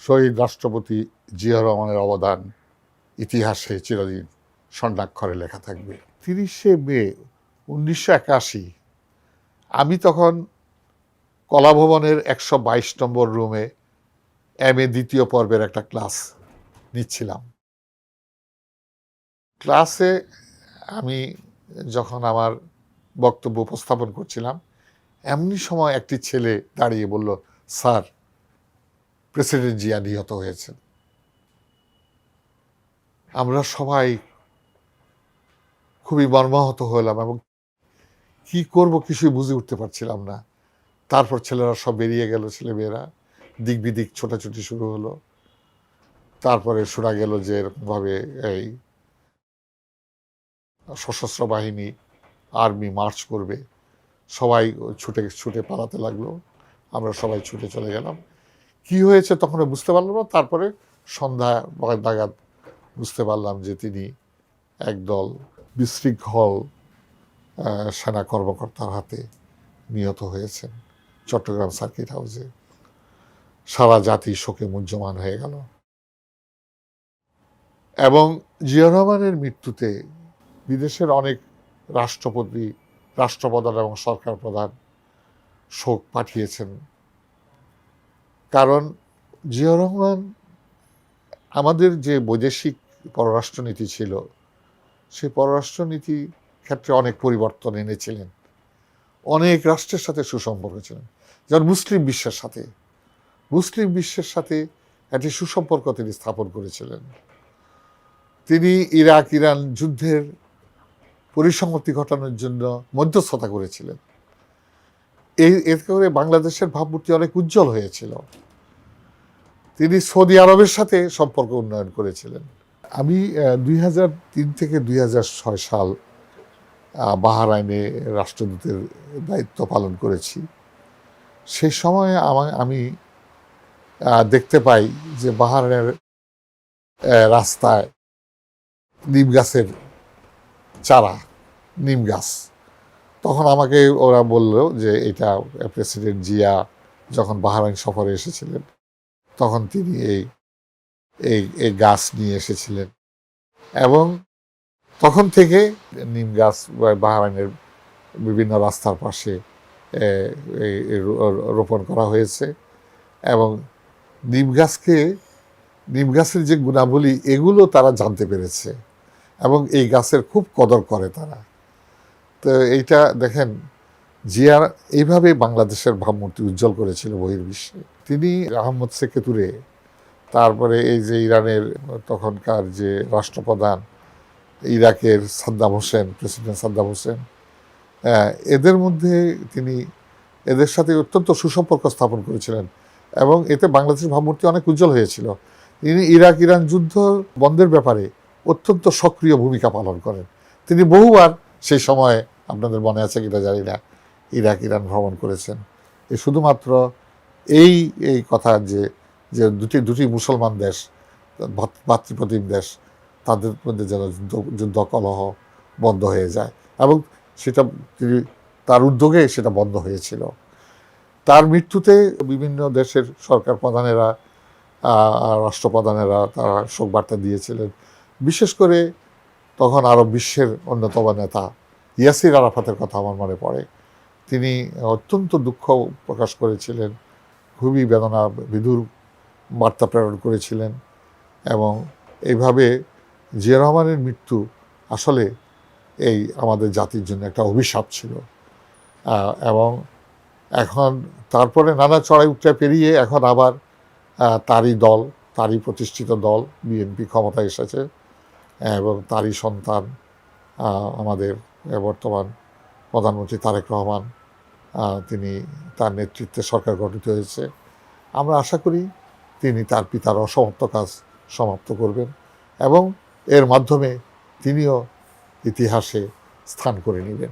শহীদ রাষ্ট্রপতি জিয়াউর রহমানের অবদান ইতিহাসে চিরদিন স্বর্ণাক্ষরে লেখা থাকবে। 30শে মে 1981 আমি তখন কলাভবনের 122 নম্বর রুমে MA দ্বিতীয় পর্বের একটা ক্লাস নিচ্ছিলাম। ক্লাসে আমি যখন আমার বক্তব্য উপস্থাপন করছিলাম, এমনি সময় একটি ছেলে দাঁড়িয়ে বলল, স্যার, প্রেসিডেন্ট জিয়া নিহত হয়েছেন। আমরা সবাই খুবই মর্মাহত হলাম এবং কি করব কিছুই বুঝে উঠতে পারছিলাম না। তারপর ছেলেরা সব বেরিয়ে গেল, ছেলেমেয়েরা দিক বিদিক ছোটাছুটি শুরু হলো। তারপরে শোনা গেল যে এরকমভাবে এই সশস্ত্র বাহিনী, আর্মি মার্চ করবে। সবাই ছুটে ছুটে পালাতে লাগলো, আমরা সবাই ছুটে চলে গেলাম। কি হয়েছে তখন বুঝতে পারলাম না। তারপরে সন্ধ্যা নাগাদ বুঝতে পারলাম যে তিনি একদল বিশৃঙ্খল সেনা কর্মকর্তার হাতে নিহত হয়েছেন চট্টগ্রাম সার্কিট হাউসে। সারা জাতি শোকে মুহ্যমান হয়ে গেল এবং জিয়াউর রহমানের মৃত্যুতে বিদেশের অনেক রাষ্ট্রপতি, রাষ্ট্রপ্রধান এবং সরকার প্রধান শোক পাঠিয়েছেন। কারণ জিয়াউর রহমান আমাদের যে বৈদেশিক পররাষ্ট্রনীতি ছিল, সেই পররাষ্ট্রনীতি ক্ষেত্রে অনেক পরিবর্তন এনেছিলেন। অনেক রাষ্ট্রের সাথে সুসম্পর্ক ছিলেন, যেমন মুসলিম বিশ্বের সাথে একটি সুসম্পর্ক তিনি স্থাপন করেছিলেন। তিনি ইরাক ইরান যুদ্ধের পরিসমাপ্তি ঘটানোর জন্য মধ্যস্থতা করেছিলেন। এতে করে বাংলাদেশের ভাবমূর্তি অনেক উজ্জ্বল হয়েছিল। তিনি সৌদি আরবের সাথে সম্পর্ক উন্নয়ন করেছিলেন। আমি 2003 থেকে 2006 সাল বাহরাইনে রাষ্ট্রদূতের দায়িত্ব পালন করেছি। সেই সময়ে আমি দেখতে পাই যে বাহরাইনের রাস্তায় নিম গাছের চারা, নিম গাছ। তখন আমাকে ওরা বলল যে এটা প্রেসিডেন্ট জিয়া যখন বাহরাইন সফরে এসেছিলেন তখন তিনি এই গাছ নিয়ে এসেছিলেন এবং তখন থেকে নিম গাছ বাহরাইনের বিভিন্ন রাস্তার পাশে রোপণ করা হয়েছে এবং নিম গাছের যে গুণাবলী এগুলো তারা জানতে পেরেছে এবং এই গাছের খুব কদর করে তারা। তো এইটা দেখেন, জিয়া এইভাবে বাংলাদেশের ভাবমূর্তি উজ্জ্বল করেছিল বহির্বিশ্বে। তিনি আহমদ সেকে তুরে, তারপরে এই যে ইরানের তখনকার যে রাষ্ট্রপ্রধান, ইরাকের প্রেসিডেন্ট সাদ্দাম হোসেন, এদের মধ্যে তিনি এদের সাথে অত্যন্ত সুসম্পর্ক স্থাপন করেছিলেন এবং এতে বাংলাদেশের ভাবমূর্তি অনেক উজ্জ্বল হয়েছিল। তিনি ইরাক ইরান যুদ্ধ বন্ধের ব্যাপারে অত্যন্ত সক্রিয় ভূমিকা পালন করেন। তিনি বহুবার সেই সময়ে, আপনাদের মনে আছে কিনা জানি না, ইরাক ইরান ভ্রমণ করেছেন। শুধুমাত্র এই কথা যে দুটি মুসলমান দেশ, ভাতৃপ্রতিম দেশ, তাদের মধ্যে যেন যুদ্ধ কলহ বন্ধ হয়ে যায় এবং সেটা তার উদ্যোগে সেটা বন্ধ হয়েছিল। তার মৃত্যুতে বিভিন্ন দেশের সরকার প্রধানেরা, রাষ্ট্রপ্রধানেরা তারা শোকবার্তা দিয়েছিলেন। বিশেষ করে তখন আরব বিশ্বের অন্যতম নেতা ইয়াসির আরাফাতের কথা আমার মনে পড়ে। তিনি অত্যন্ত দুঃখ প্রকাশ করেছিলেন, খুবই বেদনা বিধুর বার্তা প্রেরণ করেছিলেন এবং এইভাবে জিয়াউর রহমানের মৃত্যু আসলে আমাদের জাতির জন্য একটা অভিশাপ ছিল। এবং এখন তারপরে নানা চড়াই উতরাই পেরিয়ে এখন আবার তারই প্রতিষ্ঠিত দল বিএনপি ক্ষমতায় এসেছে এবং তারই সন্তান আমাদের বর্তমান প্রধানমন্ত্রী তারেক রহমান, তিনি তার নেতৃত্বে সরকার গঠিত হয়েছে। আমরা আশা করি তিনি তার পিতার অসমাপ্ত কাজ সমাপ্ত করবেন এবং এর মাধ্যমে তিনিও ইতিহাসে স্থান করে নেবেন।